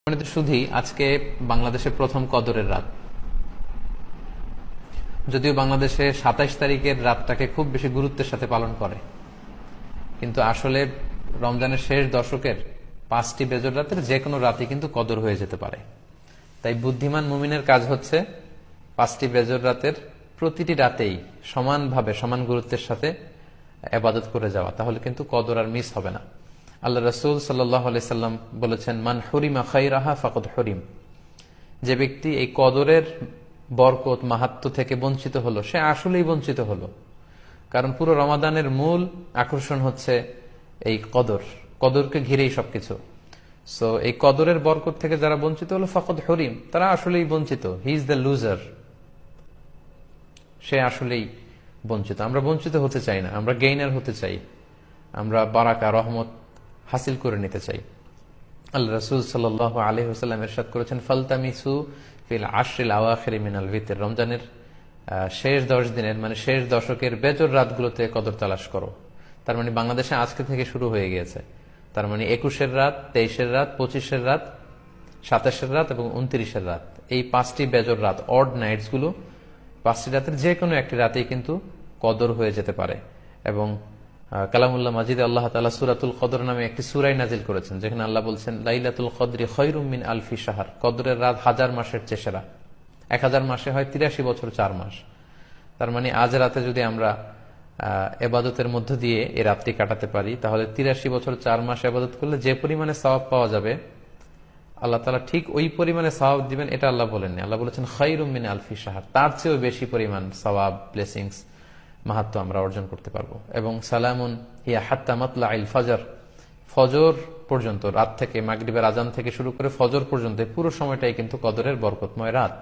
শুধুই আজকে বাংলাদেশের প্রথম কদরের রাত। যদিও বাংলাদেশে ২৭ তারিখের রাতটাকে খুব বেশি গুরুত্বের সাথে পালন করে, কিন্তু আসলে রমজানের শেষ দশকের ৫টি বেজর রাতের যে কোনো রাতই কিন্তু কদর হয়ে যেতে পারে। তাই বুদ্ধিমান মুমিনের কাজ হচ্ছে ৫টি বেজর রাতের প্রতিটি রাতেই সমানভাবে সমান গুরুত্বের সাথে ইবাদত করে যাওয়া, তাহলে কিন্তু কদর আর মিস হবে না। আল্লাহ রাসূল সাল্লাল্লাহু আলাইহি সাল্লাম বলেছেন, মান হুরিমা খায়রাহা ফাকাদ হুরিম। যে ব্যক্তি এই কদরের বরকত মাহাত্ম্য থেকে বঞ্চিত হলো, সে আসলেই বঞ্চিত হলো। কারণ পুরো রমাদানের মূল আকর্ষণ হচ্ছে এই কদরকে ঘিরেই সবকিছু। সো এই কদরের বরকত থেকে যারা বঞ্চিত হলো ফাকাদ হুরিম, তারা আসলেই বঞ্চিত। হি ইজ দ্য লুজার, সে আসলেই বঞ্চিত। আমরা বঞ্চিত হতে চাই না, আমরা গেইনার হতে চাই, আমরা বারাকা রহমত হাসিল করে নিতে চাই। আল্লাহ রাসূল সাল্লাল্লাহু আলাইহি ওয়াসাল্লাম ইরশাদ করেছেন, ফালতামিসু ফিল আশরিল আওয়াখির মিনাল ভিতর। রমজানের শেষ 10 দিনের মানে শেষ দশকের বেজর রাতগুলোতে কদর তালাশ করো। তার মানে বাংলাদেশে আজকে থেকে শুরু হয়ে গিয়েছে। তার মানে 21-এর রাত, 23-এর রাত, 25-এর রাত, 27-এর রাত এবং 29-এর রাত, এই 5টি বেজর রাত, অড নাইটস গুলো, 5টি রাতের যে কোনো একটি রাতেই কিন্তু কদর হয়ে যেতে পারে। এবং কালামুল্লাহ মাজিদে আল্লাহ তাআলা সূরাতুল কদর নামে একটি সূরা নাজিল করেছেন, যেখানে আল্লাহ বলছেন, লাইলাতুল কদরি খায়রুম মিন আলফি শাহর। কদরের রাত 1000 মাসের চেয়ে সেরা। 1000 মাসে হয় 83 বছর 4 মাস। তার মানে আজ রাতে যদি আমরা ইবাদতের মধ্য দিয়ে এই রাতটি কাটাতে পারি, তাহলে 83 বছর 4 মাস ইবাদত করলে যে পরিমাণে সওয়াব পাওয়া যাবে, আল্লাহ তাআলা ঠিক ওই পরিমাণে সওয়াব দিবেন। এটা আল্লাহ বলেননি, আল্লাহ বলেছেন খায়রুম মিন আলফি শাহর, তার চেয়েও বেশি পরিমাণ সওয়াব, ব্লেসিংস, মাহাত্ম্য আমরা অর্জন করতে পারবো। এবং সালামুন হিয়া হাত্তা মাতলাইল ফজর, ফজর পর্যন্ত, রাত থেকে মাগরিবের আজান থেকে শুরু করে ফজর পর্যন্ত পুরো সময়টাই কিন্তু কদরের বরকতময় রাত।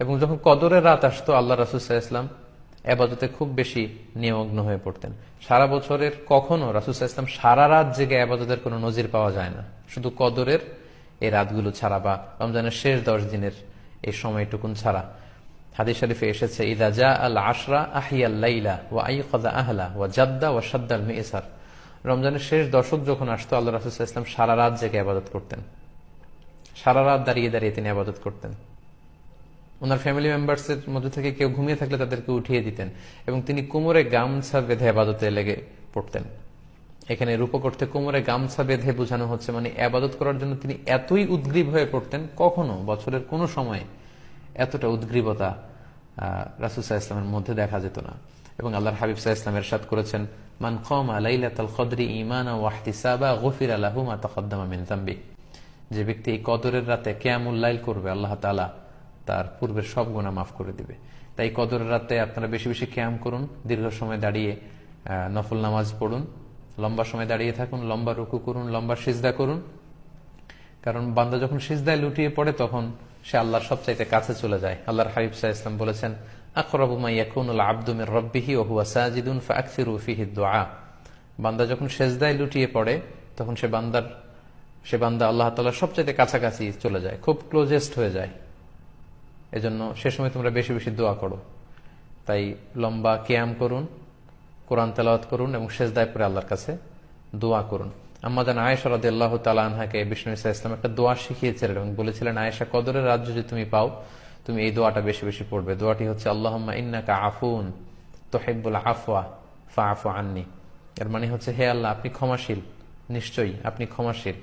এবং যখন কদরের রাত আসতো, আল্লাহ রাসূল সাল্লাল্লাহু আলাইহি ওয়াসাল্লাম ইবাদতে খুব বেশি নিমগ্ন হয়ে পড়তেন। সারা বছরের কখনো রাসূল সাল্লাল্লাহু আলাইহি ওয়াসাল্লাম সারা রাত জেগে ইবাদতের কোনো নজির পাওয়া যায় না, শুধু কদরের এই রাতগুলো ছাড়া বা রমজানের শেষ 10 দিনের এই সময়টুকুন ছাড়া। হাদিস শরীফে এসেছে, ইযা জা আল আশরা আহিয়াল লাইলা ওয়া আইকাযা আহলা ওয়া জাদ্দা ওয়া শাদ্দাল মিইসার। রমজানের শেষ দশক যখন আসতো, আল্লাহ রাসূল সাল্লাল্লাহু আলাইহি ওয়াসাল্লাম সারা রাত জেগে ইবাদত করতেন, সারা রাত দাঁড়িয়ে দাঁড়িয়ে তিনি ইবাদত করতেন। ওনার ফ্যামিলি মেম্বার্স এর মধ্যে থেকে কেউ ঘুমিয়ে থাকলে তাদেরকে উঠিয়ে দিতেন, এবং তিনি কোমরে গামছা বেঁধে ইবাদতে লেগে পড়তেন। এখানে রূপক অর্থে কোমরে গামছা বেঁধে বোঝানো হচ্ছে মানে ইবাদত করার জন্য তিনি এতই উদ্গ্রীব হয়ে পড়তেন, কখনো বছরের কোনো সময় এতটা উদ্গ্রীবতা রাসূল সাল্লাল্লাহু আলাইহি ওয়াসাল্লামের মধ্যে দেখা যেত না। এবং আল্লাহর হাবিব সাল্লাল্লাহু আলাইহি ওয়াসাল্লাম ইরশাদ করেছেন, মান কামা লাইলাতাল কদরি ঈমানান ওয়া ইহতিসাবা গুফিরা লাহু মা তাকদ্দামা মিন যামবি। যে ব্যক্তি এই কদরের রাতে কিয়ামুল লাইল করবে, আল্লাহ তাআলা তার পূর্বের সব গুনাহ মাফ করে দিবে। তাই কদরের রাতে আপনারা বেশি বেশি কিয়াম করুন, দীর্ঘ সময় দাঁড়িয়ে নফল নামাজ পড়ুন, লম্বা সময় দাঁড়িয়ে থাকুন, লম্বা রুকু করুন, লম্বা সিজদা করুন। কারণ বান্দা যখন সিজদায় লুটিয়ে পড়ে, তখন সে আল্লাহর সবচাইতে কাছে চলে যায়। আল্লাহর হাবিব সাল্লাল্লাহু আলাইহি ওয়াসাল্লাম বলেছেন, আকরাবু মা ইয়াকুনুল আবদু মির রাব্বিহি ওয়া হুয়া সাজিদুন ফাআকসিরু ফীহি দুআ। বান্দা যখন সিজদায় লুটিয়ে পড়ে, তখন সে বান্দা আল্লাহ তাআলার সবচাইতে কাছাকাছি চলে যায়, খুব ক্লোজেস্ট হয়ে যায়। এজন্য সে সময় তোমরা বেশি বেশি দোয়া করো। তাই লম্বা কিয়াম করুন, কোরআন তেলাওয়াত করুন এবং সিজদায় পড়ে আল্লাহর কাছে দোয়া করুন। আম্মা জান আয়েশা রাদিয়াল্লাহু তাআলা আনহাকে বিষ্ণু ইসা ইসলাম একটা দোয়া শিখিয়েছিলেন এবং বলেছিলেন, আয়েশা, কদরের রাত যদি তুমি পাও, তুমি এই দোয়াটা বেশি বেশি পড়বে। দোয়াটি হচ্ছে, আল্লাহুম্মা ইন্নাকা আফুন তুহিব্বুল আফওয়া ফাআফু আন্নি। এর মানে হচ্ছে, হে আল্লাহ, আপনি ক্ষমাশীল, নিশ্চয়ই আপনি ক্ষমাশীল,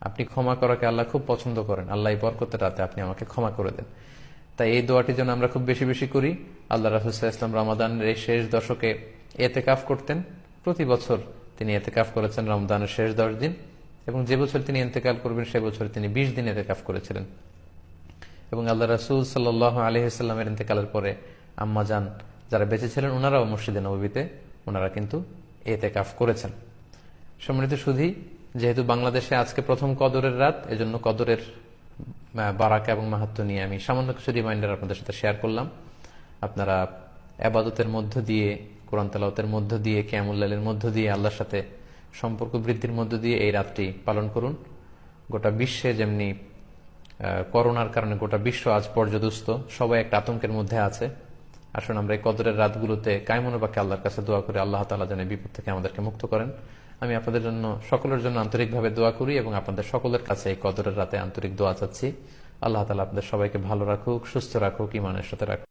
আপনি ক্ষমা করাকে আল্লাহ খুব পছন্দ করেন, আল্লাহ এই বরকতের রাতে আপনি আমাকে ক্ষমা করে দেন। তাই এই দোয়াটি যেন আমরা খুব বেশি বেশি করি। আল্লাহ রাসূল সাল্লাল্লাহু আলাইহি ওয়াসাল্লাম রমাদানের এই শেষ দশকে ইতিকাফ করতেন। প্রতি বছর তিনি ইতিকাফ করেছেন রমজানের শেষ 10 দিন, এবং যে বছর তিনি ইন্তেকাল করবেন সে বছর তিনি 20 দিন ইতিকাফ করেছিলেন। এবং আল্লাহ রাসূল সাল্লাল্লাহু আলাইহি ওয়াসাল্লামের ইন্তেকালের পরে আম্মা জান যারা বেঁচে ছিলেন, ওনারাও মসজিদে নববীতে ওনারা কিন্তু ইতিকাফ করেছেন। সম্মানিত সুধী, যেহেতু বাংলাদেশে আজকে প্রথম কদরের রাত, এজন্য কদরের বারাকা এবং মাহাত্ম্য নিয়ে আমি সামান্য কিছু রিমাইন্ডার আপনাদের সাথে শেয়ার করলাম। আপনারা ইবাদতের মধ্য দিয়ে, কোরআন তেলাওয়াতের মধ্য দিয়ে, কিয়ামুল লাইলের মধ্য দিয়ে, আল্লাহর সাথে সম্পর্ক বৃদ্ধির মধ্য দিয়ে এই রাতটি পালন করুন। গোটা বিশ্বে যেমনি করোনার কারণে গোটা বিশ্ব আজ পর্যদুস্ত, সবাই একটা আতঙ্কের মধ্যে আছে। আসুন আমরা এই কদরের রাতগুলোতে কায়মনোবাক্যে আল্লাহর কাছে দোয়া করে আল্লাহ তাআলা যেন বিপদ থেকে আমাদেরকে মুক্ত করেন। আমি আপনাদের জন্য সকলের জন্য আন্তরিকভাবে দোয়া করি এবং আপনাদের সকলের কাছে এই কদরের রাতে আন্তরিক দোয়া চাচ্ছি। আল্লাহ তাআলা আপনাদের সবাইকে ভালো রাখুক, সুস্থ রাখুক, ঈমানের সাথে রাখুক।